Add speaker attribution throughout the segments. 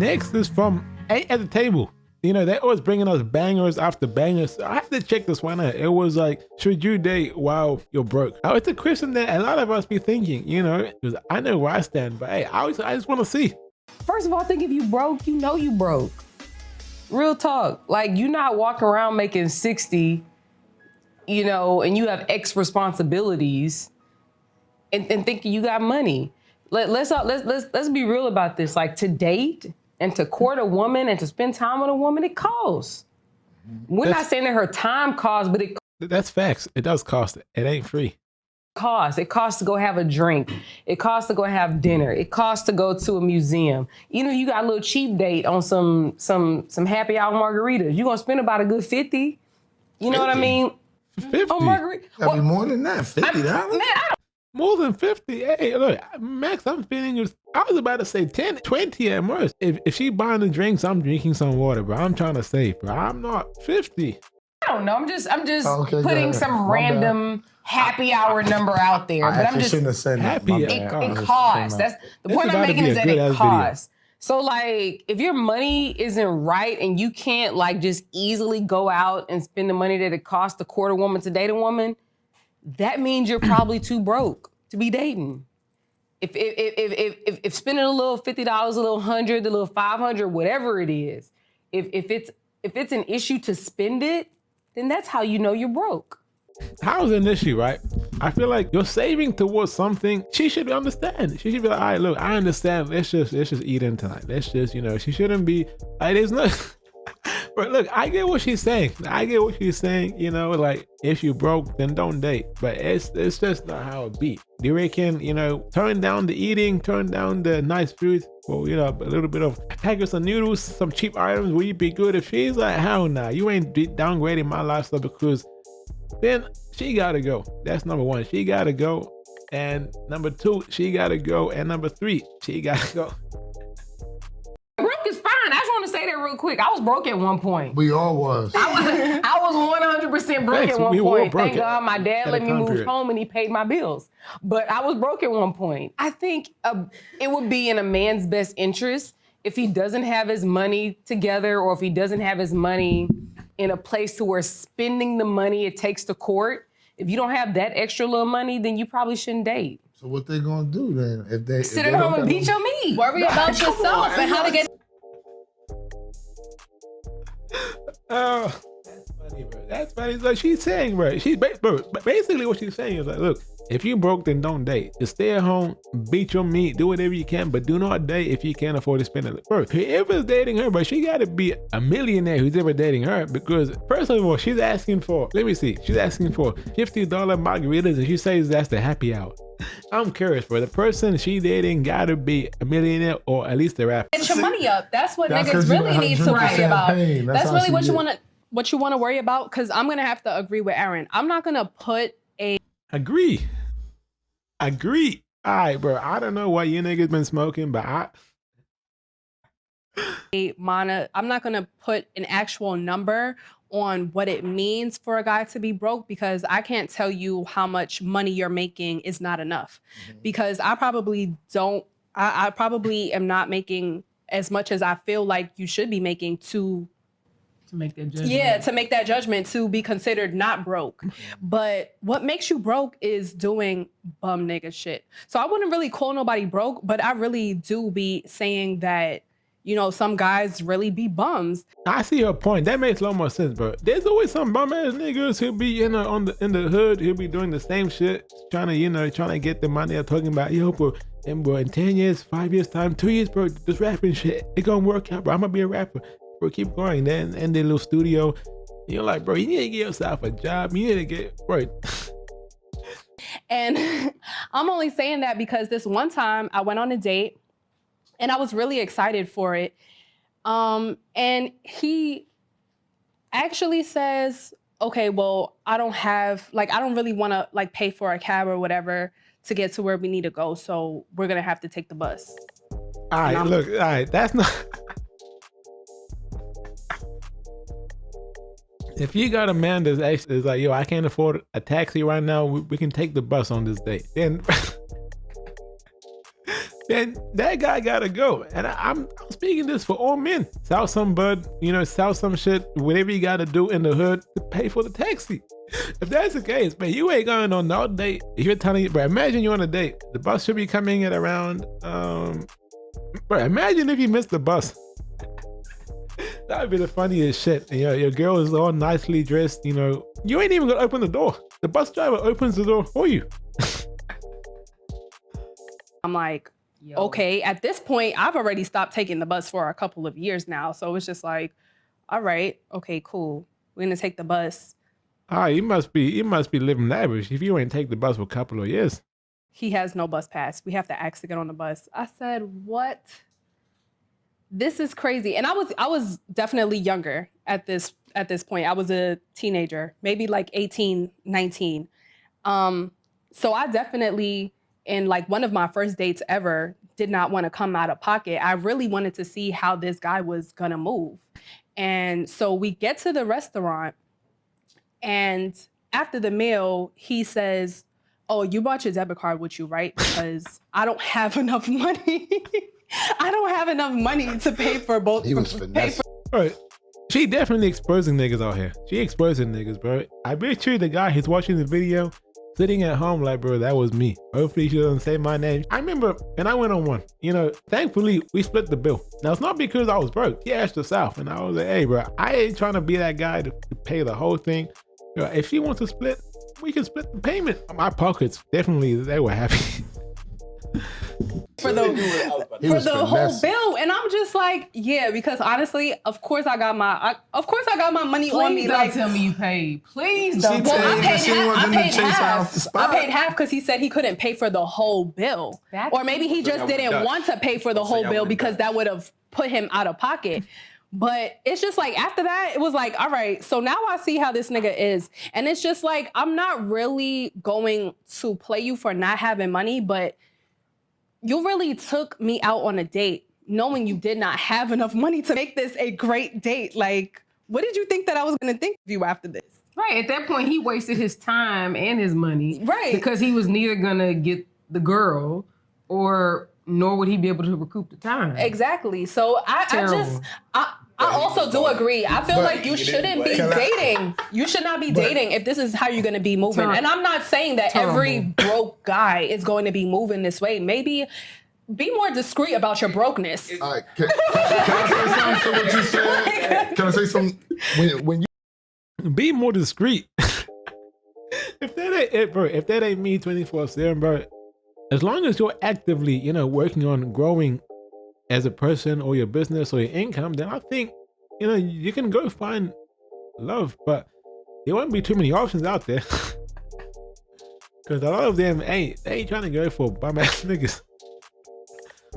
Speaker 1: Next is from A at the Table. You know, they're always bringing us bangers after bangers. So I had to check this one out. It was like, should you date while you're broke? Now, it's a question that a lot of us be thinking, you know, because I know where I stand, but hey, I just want to see.
Speaker 2: First of all, I think if you broke, you know you broke. Real talk. Like, you're not walking around making 60, you know, and you have X responsibilities and thinking you got money. Let's be real about this. Like, to date and to court a woman and to spend time with a woman, it costs. We're not saying that her time costs, but
Speaker 1: that's facts. It does cost. It ain't free.
Speaker 2: It costs to go have a drink. It costs to go have dinner. It costs to go to a museum. Even if you got a little cheap date on some happy hour margaritas, you're gonna spend about a good 50. You know 50? What I mean?
Speaker 1: 50.
Speaker 2: On margarita.
Speaker 3: That'd be more than that. $50.
Speaker 1: More than 50. Hey, look, Max, I'm feeling you. I was about to say 10, 20 at most. If she buying the drinks, I'm drinking some water, bro. I'm trying to save, bro. I'm not 50.
Speaker 2: I don't know. I'm just putting some random happy hour number out there. But I'm just
Speaker 3: shouldn't have said
Speaker 1: happy.
Speaker 2: It costs. That's the point I'm making is that it costs. So like, if your money isn't right and you can't like just easily go out and spend the money that it costs to court a woman to date a woman, that means you're probably too broke to be dating. If spending a little $50, a little $100, a little $500, whatever it is, if it's an issue to spend it, then that's how you know you're broke.
Speaker 1: How is it an issue, right? I feel like you're saving towards something. She should understand. She should be like, all right, look, I understand. Let's just eat in tonight. Let's just, you know, she shouldn't be like, there's no. But look, I get what she's saying. You know, like, if you broke, then don't date. But it's just not how it be. Do you reckon, you know, turn down the eating, turn down the nice food, or, you know, a little bit of packets of noodles, some cheap items, will you be good? If she's like, hell nah, you ain't downgrading my lifestyle, because then she gotta go. That's number one. She gotta go. And number two, she gotta go. And number three, she gotta go.
Speaker 2: Broke is fine. I just want to say that real quick. I was broke at one point.
Speaker 3: We all was.
Speaker 2: I was 100% broke at one point. Thank God my dad let me move home and he paid my bills. But I was broke at one point. I think it would be in a man's best interest if he doesn't have his money together, or if he doesn't have his money in a place to where spending the money it takes to court. If you don't have that extra little money, then you probably shouldn't date.
Speaker 3: So what they gonna do then? If they
Speaker 2: sit at home and beat your meat.
Speaker 4: Worry about yourself and how to get.
Speaker 1: Oh, that's funny, bro. That's funny. Like she's saying, bro. Basically what she's saying is like, look, if you broke, then don't date. Just stay at home, beat your meat, do whatever you can, but do not date if you can't afford to spend it. Bro, whoever's dating her, but she gotta be a millionaire who's ever dating her, because first of all, she's asking for, she's asking for $50 margaritas, and she says that's the happy hour. I'm curious, bro. The person she dating gotta be a millionaire or at least a rapper.
Speaker 4: Get your money up. That's what niggas really need to worry about. That's really what you want to worry about. Because I'm gonna have to agree with Aaron. I'm not gonna put a
Speaker 1: agree. All right, bro. I don't know what you niggas been smoking, but
Speaker 4: I'm not gonna put an actual number on what it means for a guy to be broke, because I can't tell you how much money you're making is not enough. Because I probably am not making as much as I feel like you should be making to make that judgment. Yeah, to make that judgment to be considered not broke. But what makes you broke is doing bum nigga shit. So I wouldn't really call nobody broke, but I really do be saying that, you know, some guys really be bums.
Speaker 1: I see her point. That makes a lot more sense, bro. There's always some bum ass niggas who be in the hood, who be doing the same shit, trying to get the money. I'm talking about, yo, bro, and bro, in 10 years, 5 years time, 2 years, bro, this rapping shit, it gonna work out, bro. I'm gonna be a rapper, bro. Keep going. Then in the little studio, you're like, bro, you need to get yourself a job. You need to get right.
Speaker 4: And I'm only saying that because this one time I went on a date. And I was really excited for it. And he actually says, okay, well, I don't really want to pay for a cab or whatever to get to where we need to go. So we're going to have to take the bus.
Speaker 1: All right, that's not. If you got a man that's actually like, yo, I can't afford a taxi right now, we can take the bus on this date. Then then that guy gotta go. And I'm speaking this for all men. Sell some bud, sell some shit, whatever you gotta do in the hood to pay for the taxi. If that's the case, man, you ain't going on no date. If you're telling you, bro, imagine you're on a date. The bus should be coming at around, bro, imagine if you missed the bus. That would be the funniest shit. Your girl is all nicely dressed, you ain't even gonna open the door. The bus driver opens the door for you.
Speaker 4: I'm like,
Speaker 2: Yo.
Speaker 4: okay, at this point, I've already stopped taking the bus for a couple of years now. So it's just like, all right, okay, cool. We're gonna take the bus.
Speaker 1: You must be living lavish if you ain't take the bus for a couple of years.
Speaker 4: He has no bus pass. We have to ask to get on the bus. I said, what? This is crazy. And I was definitely younger at this point. I was a teenager, maybe like 18, 19. So I definitely, in like one of my first dates ever, did not want to come out of pocket. I really wanted to see how this guy was gonna move. And so we get to the restaurant, and after the meal, he says, oh, you brought your debit card with you, right? Because I don't have enough money. I don't have enough money to pay for both.
Speaker 3: He was finessing.
Speaker 1: Right. She definitely exposing niggas out here. She exposing niggas, bro. I bet you the guy who's watching the video, sitting at home like, bro, that was me. Hopefully she doesn't say my name. I remember, and I went on one. Thankfully, we split the bill. Now, it's not because I was broke. He asked us out, and I was like, hey, bro, I ain't trying to be that guy to pay the whole thing. If she wants to split, we can split the payment. My pockets, definitely, they were happy.
Speaker 4: For the whole bill. And I'm just like, yeah, because honestly, of course I got my money on me.
Speaker 2: Please don't
Speaker 4: Like,
Speaker 2: tell me you paid. Please don't.
Speaker 3: She
Speaker 2: tell
Speaker 3: paid,
Speaker 2: me.
Speaker 3: but she wanted him to chase her off the
Speaker 4: I
Speaker 3: spot.
Speaker 4: paid half because he said he couldn't pay for the whole bill. Or maybe he just didn't want to pay for the whole bill because that would have put him out of pocket. But it's just like, after that, it was like, all right, so now I see how this nigga is. And it's just like, I'm not really going to play you for not having money, but you really took me out on a date knowing you did not have enough money to make this a great date. Like, what did you think that I was going to think of you after this?
Speaker 2: Right. At that point, he wasted his time and his money.
Speaker 4: Right.
Speaker 2: Because he was neither going to get the girl nor would he be able to recoup the time.
Speaker 4: Exactly. So I also do agree. I feel like you shouldn't be dating. You should not be dating if this is how you're going to be moving. And I'm not saying that every broke guy is going to be moving this way. Maybe be more discreet about your brokenness.
Speaker 3: All right, can I say something to what you said? Can I say something? When you
Speaker 1: Be more discreet. If that ain't it, bro, if that ain't me 24/7, bro, as long as you're actively, working on growing as a person or your business or your income, then I think, you can go find love, but there won't be too many options out there. Because a lot of them they ain't trying to go for bum ass niggas.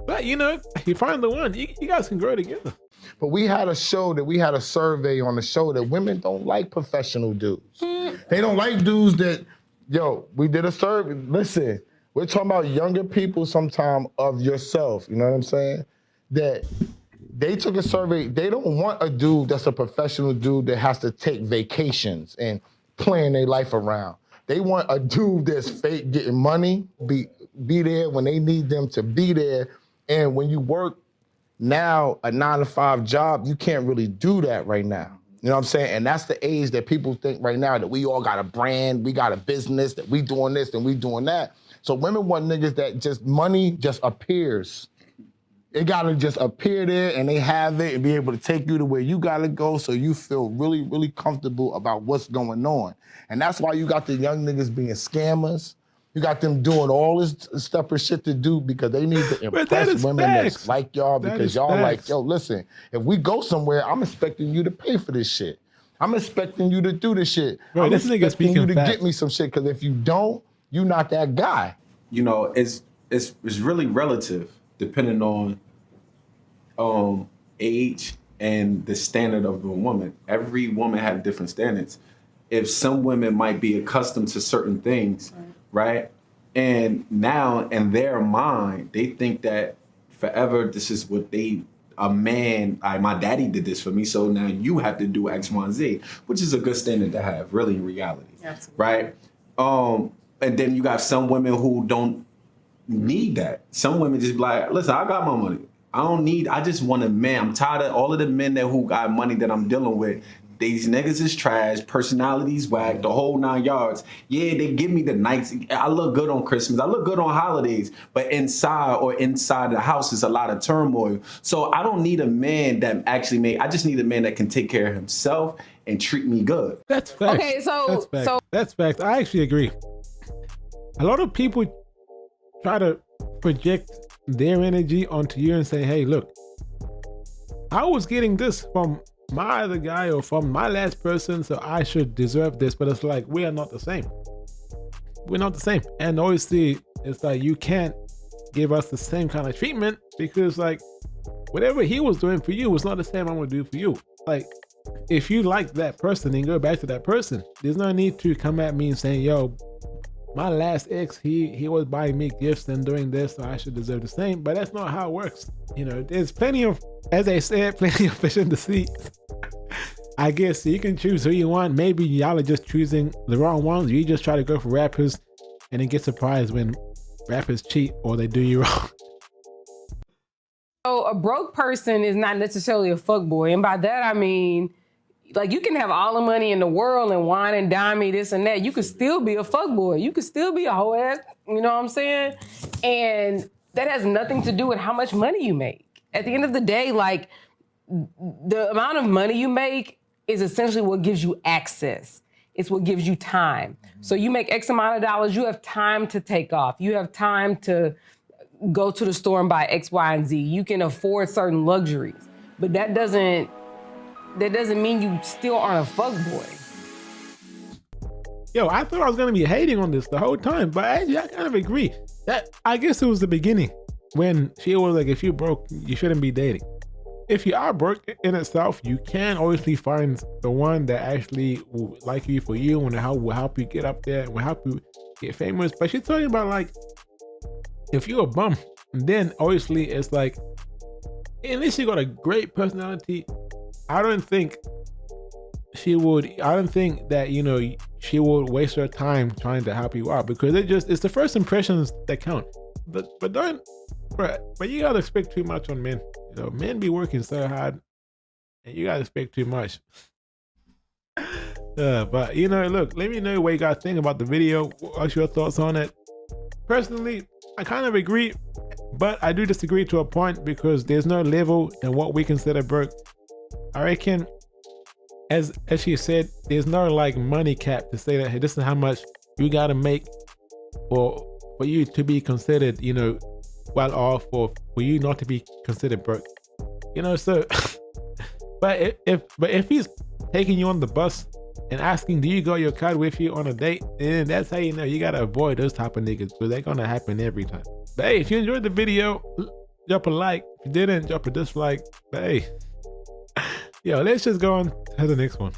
Speaker 1: But if you find the one, you guys can grow together.
Speaker 3: But we had a survey on the show that women don't like professional dudes. They don't like dudes that, we did a survey. Listen, we're talking about younger people sometime of yourself, you know what I'm saying? That they took a survey. They don't want a dude that's a professional dude that has to take vacations and plan their life around. They want a dude that's fake getting money, be there when they need them to be there. And when you work now a 9-to-5 job, you can't really do that right now. You know what I'm saying? And that's the age that people think right now that we all got a brand, we got a business, that we doing this and we doing that. So women want niggas that just money just appears. It gotta just appear there and they have it and be able to take you to where you gotta go so you feel really, really comfortable about what's going on. And that's why you got the young niggas being scammers. You got them doing all this stuff or shit to do because they need to impress women that's like y'all because y'all like, listen, if we go somewhere, I'm expecting you to pay for this shit. I'm expecting you to do this shit.
Speaker 1: Bro,
Speaker 3: I'm
Speaker 1: this nigga
Speaker 3: expecting you to
Speaker 1: speaking
Speaker 3: get me some shit because if you don't, you're not that guy.
Speaker 5: It's really relative depending on age and the standard of a woman. Every woman has different standards. If some women might be accustomed to certain things, right? And now in their mind, they think that forever this is what my daddy did this for me, so now you have to do X, Y, and Z, which is a good standard to have, really, in reality.
Speaker 4: Absolutely.
Speaker 5: Right? And then you got some women who don't need that. Some women just be like, listen, I got my money. I just want a man. I'm tired of all of the men that who got money that I'm dealing with. These niggas is trash, personalities whack, the whole 9 yards. Yeah, they give me the nights. I look good on Christmas. I look good on holidays. But inside the house is a lot of turmoil. So I don't need a man that I just need a man that can take care of himself and treat me good.
Speaker 1: That's facts.
Speaker 2: Okay,
Speaker 1: That's facts. I actually agree. A lot of people try to project their energy onto you and say, hey, look, I was getting this from my other guy or from my last person, so I should deserve this. But it's like, we are not the same. We're not the same. And obviously, it's like, you can't give us the same kind of treatment because like whatever he was doing for you was not the same I'm gonna do for you. Like, if you like that person, then go back to that person. There's no need to come at me and saying, yo, my last ex, he was buying me gifts and doing this, so I should deserve the same. But that's not how it works. You know, there's plenty of, as I said, plenty of fish in the sea. I guess you can choose who you want. Maybe y'all are just choosing the wrong ones. You just try to go for rappers and then get surprised when rappers cheat or they do you wrong.
Speaker 2: So a broke person is not necessarily a fuckboy. And by that, I mean, like, you can have all the money in the world and wine and dime me, this and that. You could still be a fuckboy. You could still be a hoe ass, you know what I'm saying? And that has nothing to do with how much money you make. At the end of the day, like, the amount of money you make is essentially what gives you access. It's what gives you time. So you make X amount of dollars, you have time to take off. You have time to go to the store and buy X, Y, and Z. You can afford certain luxuries. But that doesn't mean you still aren't a fuckboy.
Speaker 1: Yo, I thought I was gonna be hating on this the whole time, but actually I kind of agree. That, I guess it was the beginning when she was like, if you're broke, you shouldn't be dating. If you are broke in itself, you can obviously find the one that actually will like you for you and will help you get up there and will help you get famous. But she's talking about, like, if you're a bum, then obviously it's like, unless you got a great personality, I don't think that, you know, she would waste her time trying to help you out, because it's the first impressions that count. But you gotta expect too much on men. You know, men be working so hard and you gotta expect too much. But you know, look, let me know what you guys think about the video. What's your thoughts on it? Personally, I kind of agree, but I do disagree to a point, because there's no level in what we consider broke. I reckon, as she said, there's no like money cap to say that, hey, this is how much you gotta make for you to be considered, you know, well off, or for you not to be considered broke. You know, so but if he's taking you on the bus and asking, do you got your card with you on a date, then that's how you know you gotta avoid those type of niggas, because they're gonna happen every time. But hey, if you enjoyed the video, drop a like. If you didn't, drop a dislike. But hey, yo, let's just go on to the next one.